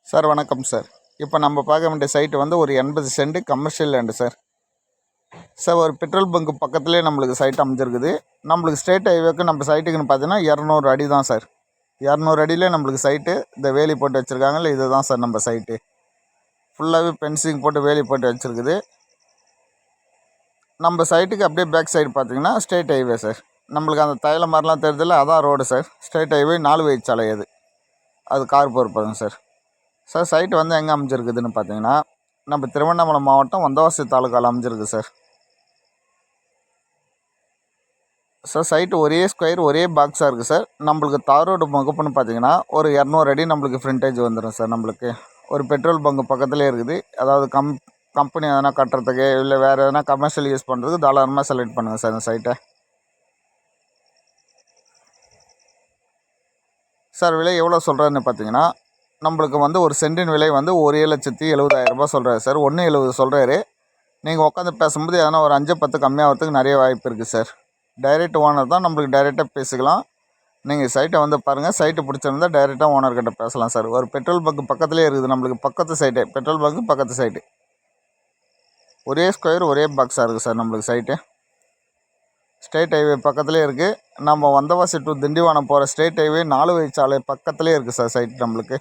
Sir வணக்கம் sir. இப்போ நம்ம பார்க்க வேண்டிய சைட்டு வந்து ஒரு 80 cent commercial land sir. Sir ஒரு பெட்ரோல் பங்க் பக்கத்துலேயே நம்மளுக்கு சைட் அமைஞ்சிருக்குது. நம்மளுக்கு ஸ்ட்ரெயிட் ஹைவேக்கு நம்ம சைட்டுக்குன்னு பார்த்தீங்கன்னா 200 அடி தான் சார். 200 அடியிலே நம்மளுக்கு சைட்டு இந்த வேலி போட்டு வச்சுருக்காங்கல்ல, இது தான் சார் நம்ம சைட்டு. ஃபுல்லாகவே ஃபென்சிங் போட்டு வேலி போட்டு வச்சுருக்குது. நம்ம சைட்டுக்கு அப்படியே பேக் சைடு பார்த்தீங்கன்னா ஸ்ட்ரெயிட் ஹைவே சார். நம்மளுக்கு அந்த தைல மாதிரிலாம் தெரியுதில்ல, அதான் ரோடு சார். ஸ்ட்ரெயிட் ஹைவே 4 வழிச்சாலை அது கார் போகிறப்பதுங்க சார். சார் சைட்டு வந்து எங்கே அமைஞ்சிருக்குதுன்னு பார்த்தீங்கன்னா நம்ம திருவண்ணாமலை மாவட்டம் வந்தவாசி தாலுக்காவில் அமைஞ்சிருக்கு சார். சார் சைட்டு ஒரே ஸ்கொயர் ஒரே பாக்ஸாக இருக்குது சார். நம்மளுக்கு தார் ரோடு முகப்புன்னு பார்த்தீங்கன்னா ஒரு 200 அடி நம்மளுக்கு ஃப்ரண்டேஜ் வந்துடும் சார். நம்மளுக்கு ஒரு பெட்ரோல் பங்க் பக்கத்துலேயே இருக்குது. அதாவது கம்பெனி எதனா கட்டுறதுக்கு இல்லை வேறு எதனா கமர்ஷியல் யூஸ் பண்ணுறதுக்கு தாராளமாக செலக்ட் பண்ணுங்கள் சார் இந்த சைட்டை. சார் விலை எவ்வளோ சொல்கிறேன்னு பார்த்தீங்கன்னா நம்மளுக்கு வந்து ஒரு சென்டின் விலை வந்து 1,70,70,000 சொல்கிறாரு சார். 1,70 சொல்கிறாரு. நீங்கள் உட்காந்து பேசும்போது எதனா ஒரு 5-10 கம்மியாகிறதுக்கு நிறைய வாய்ப்பு இருக்குது சார். டைரெக்ட் ஓனர் தான், நம்மளுக்கு டைரெக்டாக பேசிக்கலாம். நீங்கள் சைட்டை வந்து பாருங்கள். சைட்டு பிடிச்சிருந்தா டைரெக்டாக ஓனர்கிட்ட பேசலாம் சார். ஒரு பெட்ரோல் பங்க் பக்கத்துலேயே இருக்குது நம்மளுக்கு. பக்கத்து சைட்டு பெட்ரோல் பங்க் பக்கத்து சைட்டு ஒரே ஸ்கொயர் ஒரே பாக்ஸாக இருக்குது சார் நம்மளுக்கு சைட்டு. ஸ்ட்ரெயிட் ஹைவே பக்கத்துலேயே இருக்குது. நம்ம வந்தவாசி டு திண்டிவனம் போகிற ஸ்ட்ரெயிட் ஹைவே 4 வழிச்சாலை பக்கத்துலேயே இருக்குது சார் சைட்டு நம்மளுக்கு.